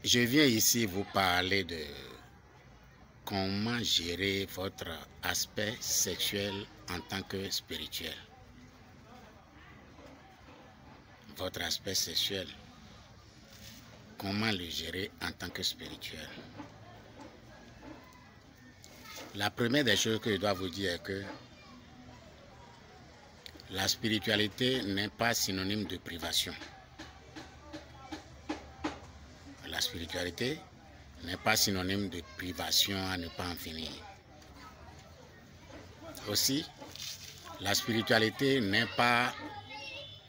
Je viens ici vous parler de comment gérer votre aspect sexuel en tant que spirituel. Votre aspect sexuel, comment le gérer en tant que spirituel. La première des choses que je dois vous dire est que la spiritualité n'est pas synonyme de privation. La spiritualité n'est pas synonyme de privation à ne pas en finir. Aussi, la spiritualité n'est pas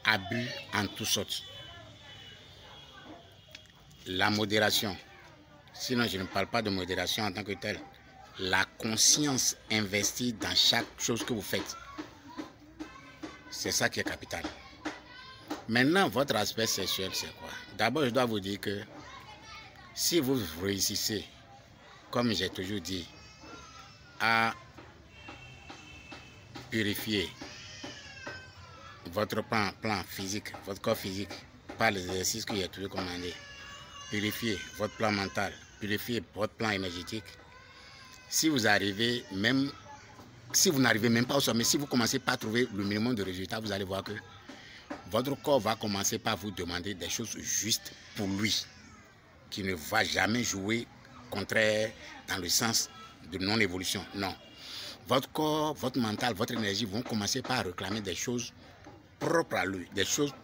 abus en toutes sortes. La modération, sinon je ne parle pas de modération en tant que telle, la conscience investie dans chaque chose que vous faites, c'est ça qui est capital. Maintenant, votre aspect sexuel, c'est quoi? D'abord, je dois vous dire que si vous réussissez, comme j'ai toujours dit, à purifier votre plan physique, votre corps physique, par les exercices que j'ai toujours commandés, purifier votre plan mental, purifier votre plan énergétique, si vous arrivez même, si vous n'arrivez même pas au sommet, si vous commencez pas à trouver le minimum de résultats, vous allez voir que votre corps va commencer par vous demander des choses justes pour lui, qui ne va jamais jouer contraire dans le sens de non-évolution. Non. Votre corps, votre mental, votre énergie vont commencer par réclamer des choses propres à lui, des choses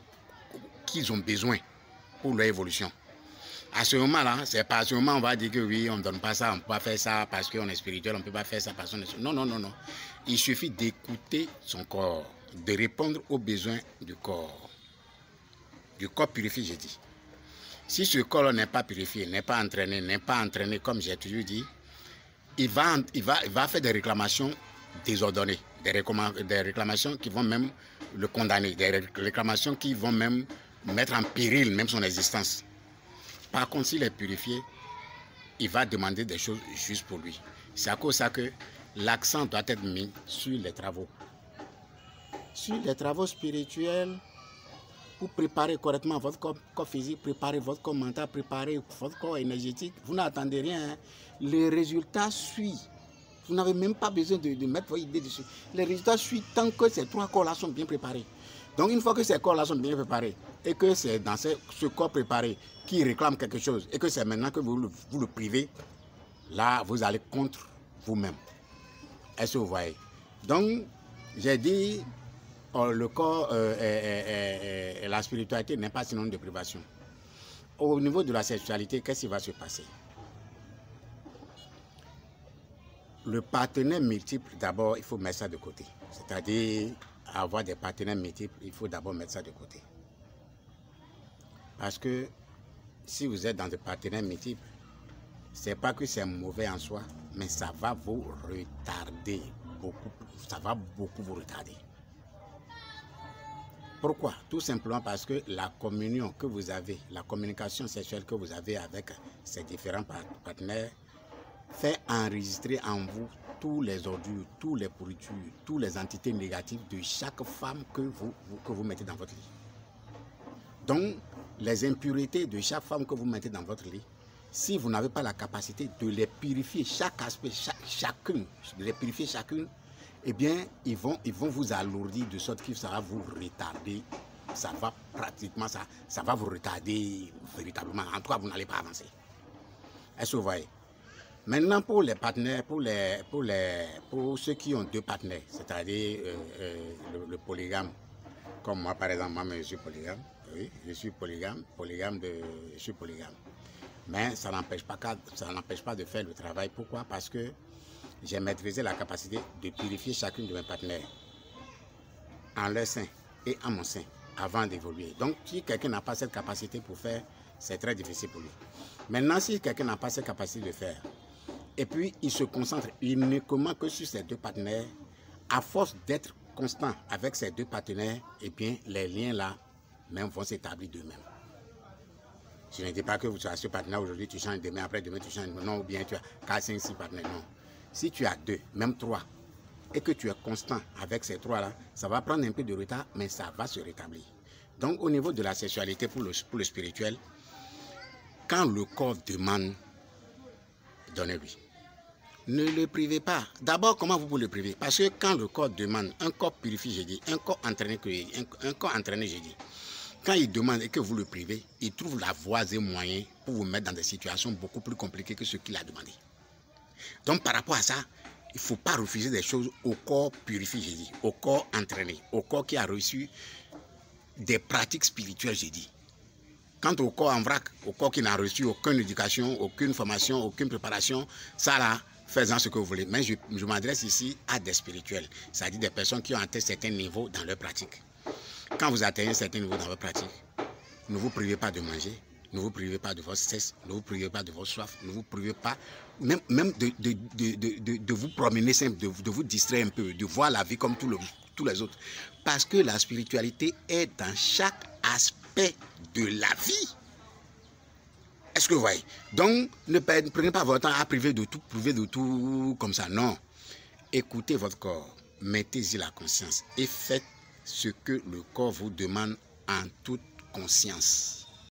qu'ils ont besoin pour leur évolution. À ce moment-là, c'est pas à ce moment on va dire que oui, on ne donne pas ça, on ne peut pas faire ça parce qu'on est spirituel, on ne peut pas faire ça parce qu'on est... Non, non, non, non. Il suffit d'écouter son corps, de répondre aux besoins du corps. Du corps purifié, j'ai dit. Si ce corps n'est pas purifié, n'est pas entraîné, comme j'ai toujours dit, il va faire des réclamations désordonnées, des réclamations qui vont même le condamner, des réclamations qui vont même mettre en péril même son existence. Par contre, s'il est purifié, il va demander des choses justes pour lui. C'est à cause de ça que l'accent doit être mis sur les travaux. Sur les travaux spirituels, pour préparer correctement votre corps physique, préparer votre corps mental, préparer votre corps énergétique. Vous n'attendez rien. Hein. Les résultats suivent. Vous n'avez même pas besoin de mettre vos idées dessus. Les résultats suivent tant que ces trois corps-là sont bien préparés. Donc une fois que ces corps-là sont bien préparés, et que c'est dans ce corps préparé qui réclame quelque chose, et que c'est maintenant que vous le privez, là, vous allez contre vous-même. Est-ce que vous voyez? Donc, j'ai dit... le corps et la spiritualité n'est pas synonyme de privation. Au niveau de la sexualité, qu'est-ce qui va se passer? Le partenaire multiple, d'abord, il faut mettre ça de côté. C'est-à-dire, avoir des partenaires multiples, il faut d'abord mettre ça de côté. Parce que si vous êtes dans des partenaires multiples, c'est pas que c'est mauvais en soi, mais ça va vous retarder beaucoup. Ça va beaucoup vous retarder. Pourquoi? Tout simplement parce que la communion que vous avez, la communication sexuelle que vous avez avec ces différents partenaires fait enregistrer en vous tous les ordures, tous les pourritures, toutes les entités négatives de chaque femme que vous mettez dans votre lit. Donc, les impuretés de chaque femme que vous mettez dans votre lit, si vous n'avez pas la capacité de les purifier, chaque aspect, chacune, de les purifier chacune, eh bien, ils vont vous alourdir de sorte que ça va vous retarder. Ça va pratiquement, ça va vous retarder véritablement. En tout cas, vous n'allez pas avancer. Est-ce que vous voyez? Maintenant, pour les partenaires, pour ceux qui ont deux partenaires, c'est-à-dire le polygame, comme moi, par exemple, moi, je suis polygame. Oui, je suis polygame. Je suis polygame. Mais ça n'empêche pas de faire le travail. Pourquoi? Parce que j'ai maîtrisé la capacité de purifier chacune de mes partenaires en leur sein et en mon sein avant d'évoluer. Donc, si quelqu'un n'a pas cette capacité pour faire, c'est très difficile pour lui. Maintenant, si quelqu'un n'a pas cette capacité de faire, et puis il se concentre uniquement que sur ses deux partenaires, à force d'être constant avec ses deux partenaires, et bien les liens là même vont s'établir d'eux-mêmes. Je ne dis pas que vous soyez ce partenaire aujourd'hui, tu changes demain, après demain tu changes, non, ou bien tu as 4, 5, 6 partenaires, non. Si tu as 2, même 3, et que tu es constant avec ces 3-là, ça va prendre un peu de retard, mais ça va se rétablir. Donc, au niveau de la sexualité pour le spirituel, Quand le corps demande, donnez-lui. Ne le privez pas. D'abord, comment vous pouvez le priver? Parce que quand le corps demande, un corps purifié, j'ai dit, un corps entraîné, j'ai dit. Quand il demande et que vous le privez, il trouve la voie et moyen pour vous mettre dans des situations beaucoup plus compliquées que ce qu'il a demandé. Donc, par rapport à ça, il ne faut pas refuser des choses au corps purifié, j'ai dit, au corps entraîné, au corps qui a reçu des pratiques spirituelles, j'ai dit. Quant au corps en vrac, au corps qui n'a reçu aucune éducation, aucune formation, aucune préparation, ça là, faites-en ce que vous voulez. Mais je m'adresse ici à des spirituels, c'est-à-dire des personnes qui ont atteint certains niveaux dans leur pratique. Quand vous atteignez certains niveaux dans votre pratique, ne vous privez pas de manger, ne vous privez pas de votre cesse, ne vous privez pas de votre soif, ne vous privez pas même de vous promener simple, de vous distraire un peu, de voir la vie comme tous les autres. Parce que la spiritualité est dans chaque aspect de la vie. Est-ce que vous voyez? Donc, ne prenez pas votre temps à priver de tout comme ça. Non. Écoutez votre corps, mettez-y la conscience et faites ce que le corps vous demande en toute conscience.